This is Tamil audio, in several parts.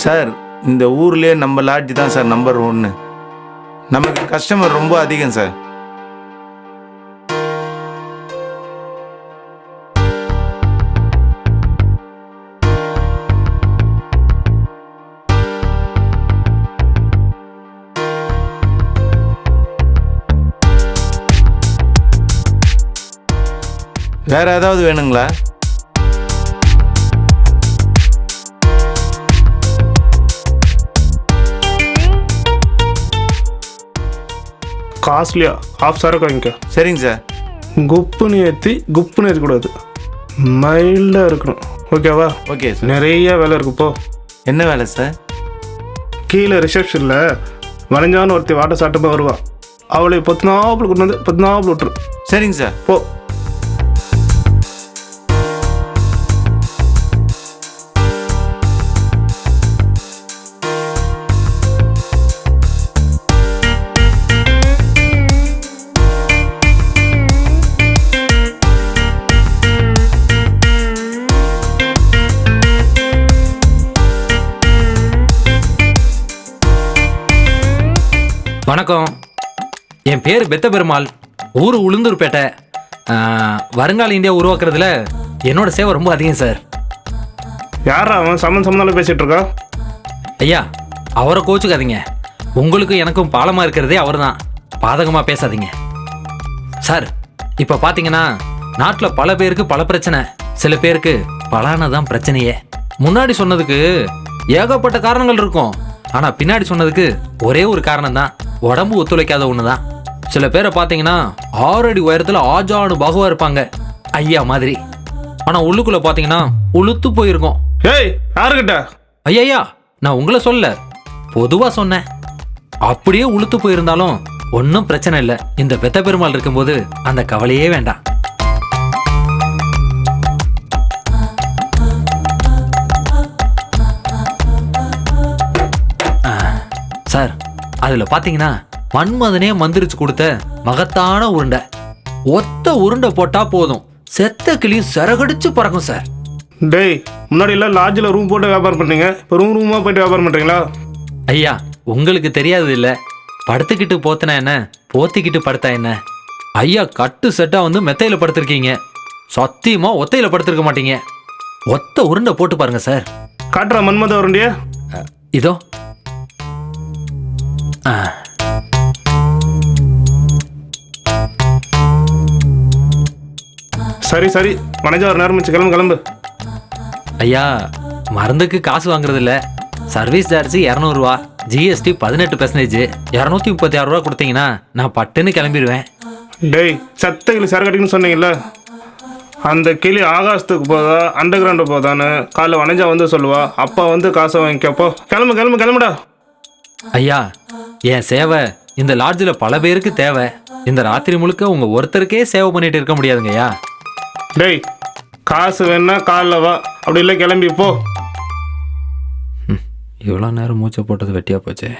சார் இந்த ஊர்லேயே நம்ம லாட்ஜ் தான் சார் நம்பர் 1. நமக்கு கஸ்டமர் ரொம்ப அதிகம் சார். வேற ஏதாவது வேணுங்களா? காஸ்ட்லியா ஹாஃப் சரக்கு வாங்கிக்க. சரிங்க சார். குப்புன்னு ஏற்றி குப்புன்னு ஏற்றக்கூடாது, மைல்டாக இருக்கணும். ஓகேவா? Okay sir. நிறைய வேலை இருக்குப்போ. என்ன வேலை சார்? கீழே ரிசப்ஷனில் வளைஞ்சான்னு ஒருத்தி வாட்ட சாட்டமாக வருவா. அவளை 10 நாப்பில் கொண்டு வந்து 10 நாப்பில் விட்டுரு. சரிங்க சார். போ. வணக்கம், என் பேர் பெத்த பெருமாள், ஊர் உளுந்தூர்பேட்டை. வருங்கால இந்தியா உருவாக்குறதுல என்னோட சேவை ரொம்ப அதிகம் சார். யாரா அவன் சம்மந்தாலும் பேசிகிட்டு இருக்கா? ஐயா, அவரை கோச்சுக்காதீங்க. உங்களுக்கும் எனக்கும் பாலமாக இருக்கிறதே அவர் தான். பாதகமாக பேசாதீங்க சார். இப்போ பார்த்தீங்கன்னா நாட்டில் பல பேருக்கு பல பிரச்சனை, சில பேருக்கு பலான தான் பிரச்சனையே. முன்னாடி சொன்னதுக்கு ஏகப்பட்ட காரணங்கள் இருக்கும், ஆனால் பின்னாடி சொன்னதுக்கு ஒரே ஒரு காரணம் தான், உடம்பு ஒத்துழைக்காத ஒன்று தான். சில பேரை பார்த்தீங்கன்னா 6 அடி உயரத்தில் ஆஜானு பாகுவா இருப்பாங்க, ஐயா மாதிரி. ஆனால் உள்ளுக்குள்ள பார்த்தீங்கன்னா உளுத்து போயிருக்கும். ஏய், யாருக்கிட்ட? ஐயா, நான் உங்களை சொல்ல பொதுவாக சொன்னேன். அப்படியே உளுத்து போயிருந்தாலும் ஒன்றும் பிரச்சனை இல்லை. இந்த பெத்த பெருமாள் இருக்கும்போது அந்த கவலையே வேண்டாம். சார், அதுல பாத்தீங்கன்னா மன்மதனே மந்திரிச்சு கொடுத்த மகத்தான உருண்டை. ஒத்த உருண்டை போட்டா போதும், செத்த கிளி சரகடிச்சு பறக்கும் சார். டேய், முன்னாடி எல்லாம் லாட்ஜில் ரூம் போட்டு வியாபாரம் பண்ணீங்க, இப்போ ரூமாக போயிட்டு வியாபாரம் பண்ணுறீங்களா? ஐயா, உங்களுக்கு தெரியாது இல்லை, படுத்துக்கிட்டு போத்தினா என்ன, போத்திக்கிட்டு படுத்தா என்ன. ஐயா கட்டு செட்டா வந்து மெத்தையில படுத்திருக்கீங்க, சத்தியமா ஒத்தையில படுத்திருக்க மாட்டீங்க. ஒத்த உருண்டை போட்டு பாருங்க சார். காட்டுற மன்மத உருண்டியா? இதோ. சரி சரி, மனைஜா ஒரு நேரம் வச்சு கிளம்பு. ஐயா, மருந்துக்கு காசு வாங்குறது இல்ல, சர்வீஸ் சார்ஜ் 200 ரூபா, ஜிஎஸ்டி 18%, 236 ரூபா கொடுத்தீங்கன்னா நான் பட்டுன்னு கிளம்பிடுவேன். டேய், சத்த கிளி சரக்கட்டின்னு சொன்னீங்கல்ல, அந்த கிளி ஆகாசத்துக்கு போதா அண்டர் கிரவுண்டு போதான்னு காலைல வனைஞ்சா வந்து சொல்லுவா. அப்பா வந்து காசை வாங்கிக்கப்போ. கிளம்புடா. ஐயா, என் சேவை இந்த லாட்ஜில் பல பேருக்கு தேவை. இந்த ராத்திரி முழுக்க உங்க ஒருத்தருக்கே சேவை பண்ணிட்டு இருக்க முடியாதுங்க ஐயா. டேய், காசு வேணா காலைல வா, அப்படி இல்லை கிளம்பி போ. இவ்வளோ நேரம் மூச்சை போட்டது வெட்டியா போச்சு.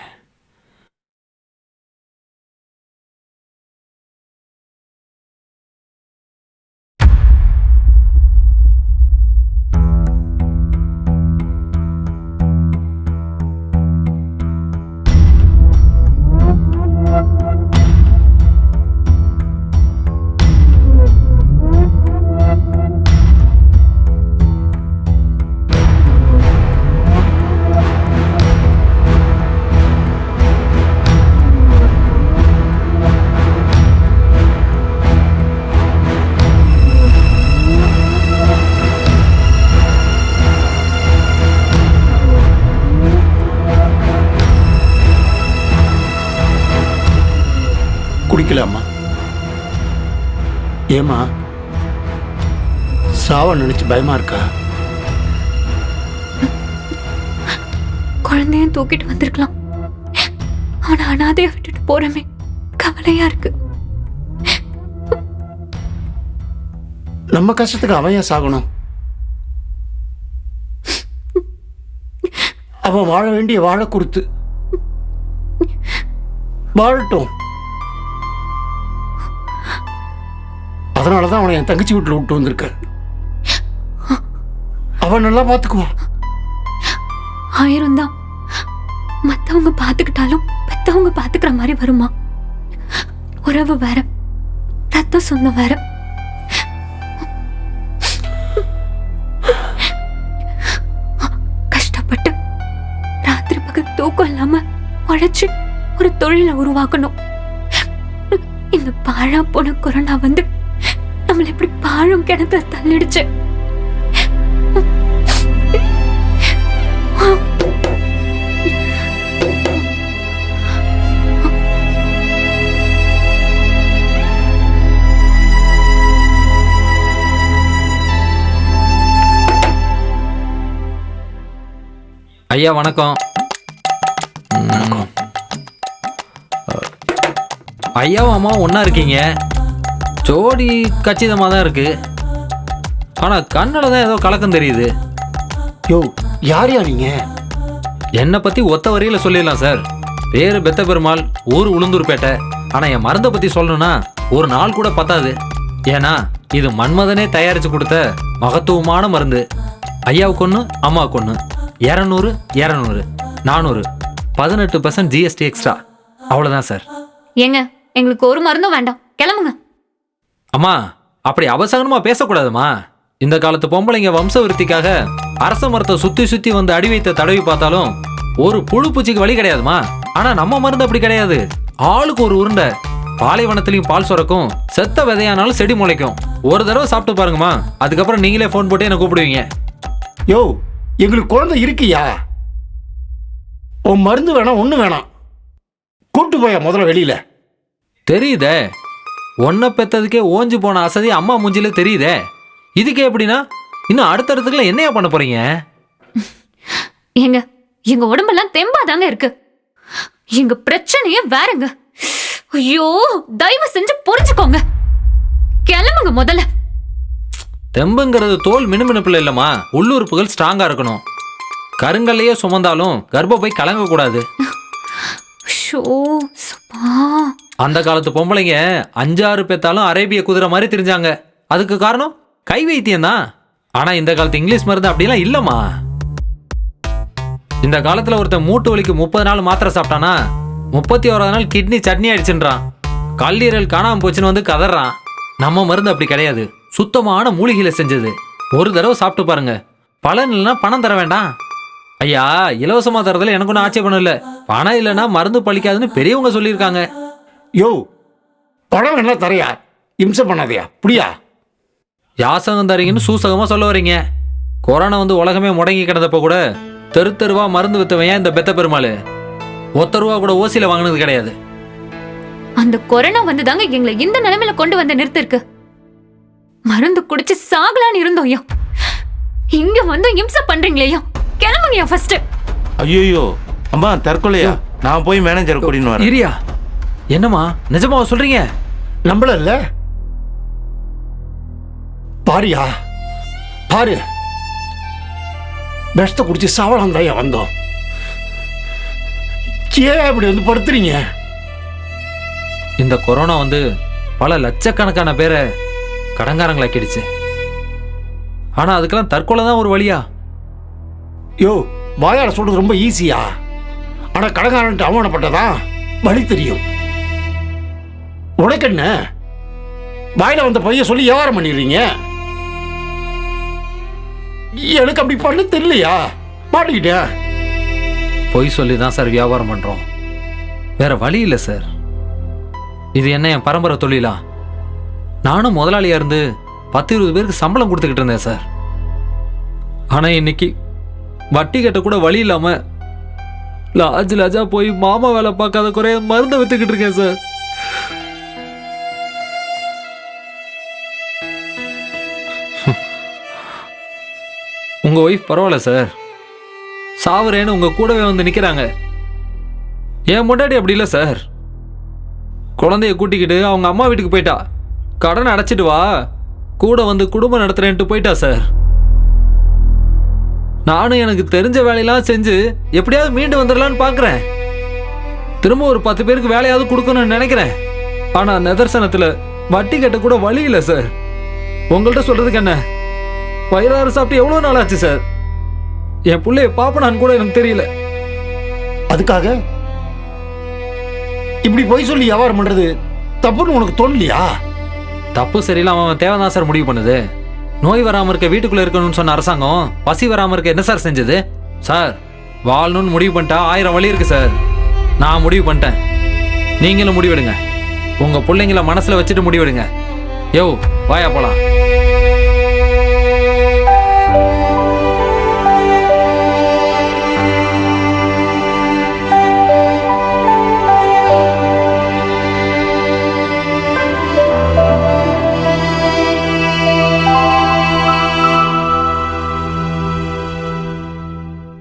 குடிக்கலாமா? ஏமா, சாவ நினைச்சு பயமா இருக்கா? குழந்தையும் தூக்கிட்டு வந்திருக்கலாம், ஆனா அனாதைய விட்டுட்டு போறமே கவலையா இருக்கு. நம்ம கஷ்டத்துக்கு அவன் ஏன் சாகணும்? அவன் வாழ வேண்டிய வாழ கொடுத்து வாழட்டும். அதனாலதான் அவனை என் தங்கச்சி வீட்டில் விட்டு வந்திருக்க. அவன் நல்லா பார்த்துக்குவான். 1000 தான். மத்தவங்க பாத்துக்கிட்டாலும் பெத்தவங்க பாத்துக்கிற மாதிரி வருமா? உறவு வேற, ரத்த சொந்தம் வேற. கஷ்டப்பட்டு ராத்திரி பகல் தூக்கம் இல்லாம உழைச்சு ஒரு தொழிலை உருவாக்கணும். இந்த பாழா போன கொரோனா வந்து நம்மள இப்படி பாழும் கிணத்துல தள்ளிடுச்சு. ஐயா வணக்கம். ஐயாவும் அம்மாவும் ஒன்றா இருக்கீங்க. ஜோடி கச்சிதமாக தான் இருக்கு. ஆனால் கண்ணில் தான் ஏதோ கலக்கம் தெரியுது. யோ, யாரையா நீங்க? என்னை பற்றி ஒத்த வரியில் சொல்லிடலாம் சார். பேர் பெத்த பெருமாள், ஊர் உளுந்தூர்பேட்டை. ஆனால் என் மருந்தை பற்றி சொல்லணும்னா ஒரு நாள் கூட பத்தாது. ஏன்னா இது மன்மதனே தயாரித்து கொடுத்த மகத்துவமான மருந்து. ஐயாவுக்கு ஒன்று, அம்மாவுக்கு ஒன்று. 200 200 400 18% GST எக்ஸ்ட்ரா. அவ்வளோதான் சார். ஏங்க, எங்களுக்கு ஒரு மருந்தும் வேண்டாம், கிளம்புங்க. அம்மா, அப்படி அவசகனமா பேசக்கூடாதுமா. இந்த காலத்து பொம்பளைங்க வம்ச விருத்திக்காக அரச மரத்தை சுத்தி சுத்தி வந்து அடி வைத்த தடவி பார்த்தாலும் ஒரு புழு பூச்சிக்கு வழி கிடையாதுமா. ஆனா நம்ம மருந்து அப்படி கிடையாது. ஆளுக்கு ஒரு உருண்டை. பாலைவனத்திலையும் பால் சுரக்கும், செத்த விதையானாலும் செடி முளைக்கும். ஒரு தடவை சாப்பிட்டு பாருங்கம்மா, அதுக்கப்புறம் நீங்களே ஃபோன் போட்டு என்ன கூப்பிடுவீங்க. யோ, எங்களுக்கு குழந்தை இருக்கியா? உன் மருந்து வேணாம், ஒண்ணு வேணாம். கூட்டு போயா முதல்ல வெளியில. தெரியுதே, ஒன்ன பெத்ததுக்கே ஓஞ்சு போன அசதி அம்மா மூஞ்சில தெரியுதே. இதுக்கே எப்படின்னா இன்னும் அடுத்தடுத்துக்குள்ள என்னையா பண்ண போறீங்க? ஏங்க, எங்க உடம்பெல்லாம் தெம்பாதாங்க இருக்கு. எங்க பிரச்சனையே வேறங்க. ஐயோ, தயவு செஞ்சு புரிஞ்சுக்கோங்க. கிளம்புங்க முதல்ல. தெம்புங்கிறது தோல் மினுமினுப்புல இல்லம்மா, உள்ளுறுப்புகள் ஸ்ட்ராங்கா இருக்கணும். கருங்கல்லையே சுமந்தாலும் கர்ப்பப்பை கலங்க கூடாது. ஷோ, சப்பா. அந்த காலத்து பொம்பளைங்க 5-6 பெத்தாலும் அரேபிய குதிரை மாதிரி தெரிஞ்சாங்க. அதுக்கு காரணம் கை வைத்தியம் தான். ஆனா இந்த காலத்து இங்கிலீஷ் மருந்து அப்படிலாம் இல்லம்மா. இந்த காலத்துல ஒருத்தன் மூட்டு வலிக்கு 30 நாள் மாத்திரை சாப்பிட்டானா 31வது நாள் கிட்னி சட்னி ஆயிடுச்சுன்றான். கல்லீரல் காணாம போச்சுன்னு வந்து கதறான். நம்ம மருந்து அப்படி கிடையாது. சுத்தமான மூலிகையில செஞ்சது. ஒரு தடவை சாப்பிட்டு பாருங்க. பலன் இல்லைன்னா பணம் தர வேண்டாம். ஐயா, இலவசமா தரதுல எனக்கு ஒன்றும் ஆட்சேபணம் இல்லை. பணம் இல்லைன்னா மருந்து பழிக்காதுன்னு பெரியவங்க சொல்லியிருக்காங்க. யோ, பணம் என்ன தரையா? இம்சை பண்ணாதயா, புரியா? யாசகம் தரீங்கன்னு சூசகமா சொல்ல வரீங்க. கொரோனா வந்து உலகமே முடங்கி கிடந்தப்ப கூட தெரு தெருவா மருந்து வித்தவன் இந்த பெத்த பெருமாள் 1 ரூபா கூட ஓசியில வாங்கினது கிடையாது. அந்த கொரோனா வந்துதாங்க எங்களை இந்த நிலைமையில கொண்டு வந்து நிறுத்திருக்கு. மருந்து குடிச்சு சாகலான்னு இருந்தோம். இங்க வந்து இம்சை பண்றீங்களே. கிளம்புங்க ஃபர்ஸ்ட். ஐயோ அம்மா, தற்கொலையா? நான் போய் மேனேஜர் கூட்டின்னு வரேன். இரியா, என்னம்மா நிஜமாவா சொல்றீங்க? நம்பல இல்ல? பாரியா, பாரு. விஷத்தை குடிச்சு சாவலாம் தாயா வந்தோம். ஏன் இப்படி வந்து படுத்துறீங்க? இந்த கொரோனா வந்து பல லட்சக்கணக்கான பேரை கடங்காரங்களாக்கிடுச்சு. ஆனா அதுக்கெல்லாம் தற்கொலை தான் ஒரு வழியா? யோ, வாயால சொல்றது ரொம்ப ஈஸியா. ஆனா கடங்காரன்ட்டு அவமானப்பட்டதா வழி தெரியும். உனக்கு என்ன? வாயில வந்த பையன் சொல்லி வியாபாரம் பண்ணிடுறீங்க. எனக்கு அப்படி பண்ண தெரியலையா? மாட்டிக்கிட்டேன். பொய் சொல்லி தான் சார் வியாபாரம் பண்றோம். வேற வழி இல்லை சார். இது என்ன என் பரம்பரை தொழிலா? நானும் முதலாளியா இருந்து 10-20 பேருக்கு சம்பளம் கொடுத்துக்கிட்டு இருந்தேன் சார். ஆனா இன்னைக்கு வட்டி கட்ட கூட வழி இல்லாம லாஜா போய் மாமா வேலை பார்க்காத குறைய மருந்து வித்துக்கிட்டு இருக்கேன் சார். உங்க ஒய்ஃப் பரவாயில்ல சார், சாவுறேன்னு உங்க கூடவே வந்து நிக்கிறாங்க. என் முன்னாடி அப்படி இல்லை சார். குழந்தைய கூட்டிக்கிட்டு அவங்க அம்மா வீட்டுக்கு போயிட்டா. கடனை அடைச்சிட்டு வா, கூட வந்து குடும்பம் நடத்துறேன்ட்டு போயிட்டா சார். நானும் எனக்கு தெரிஞ்ச வேலையெல்லாம் செஞ்சு எப்படியாவது மீண்டு வந்துடலான்னு பார்க்குறேன். திரும்ப ஒரு 10 பேருக்கு வேலையாவது கொடுக்கணும்னு நினைக்கிறேன். ஆனா நிதர்சனத்துல வட்டி கட்ட கூட வழி இல்லை சார். உங்கள்கிட்ட சொல்றதுக்கு என்ன? வயிறாறு சாப்பிட்டு எவ்வளோ நாள் ஆச்சு சார். என் பிள்ளைய பாப்பனான்னு கூட எனக்கு தெரியல. அதுக்காக இப்படி பொய் சொல்லி வியாபாரம் பண்றது தப்புன்னு உனக்கு தோணலையா? தப்பு சரியில்லை, அவன் தேவைதான் சார் முடிவு பண்ணுது. நோய் வராமல் இருக்க வீட்டுக்குள்ளே இருக்கணும்னு சொன்ன அரசாங்கம் பசி வராமல் இருக்க என்ன சார் செஞ்சது? சார், வாழணும்னு முடிவு பண்ணிட்டா 1000 வழி இருக்கு சார். நான் முடிவு பண்ணிட்டேன், நீங்களும் முடிவெடுங்க. உங்கள் பிள்ளைங்கள மனசில் வச்சுட்டு முடிவெடுங்க. யோ, வாயா போலாம்.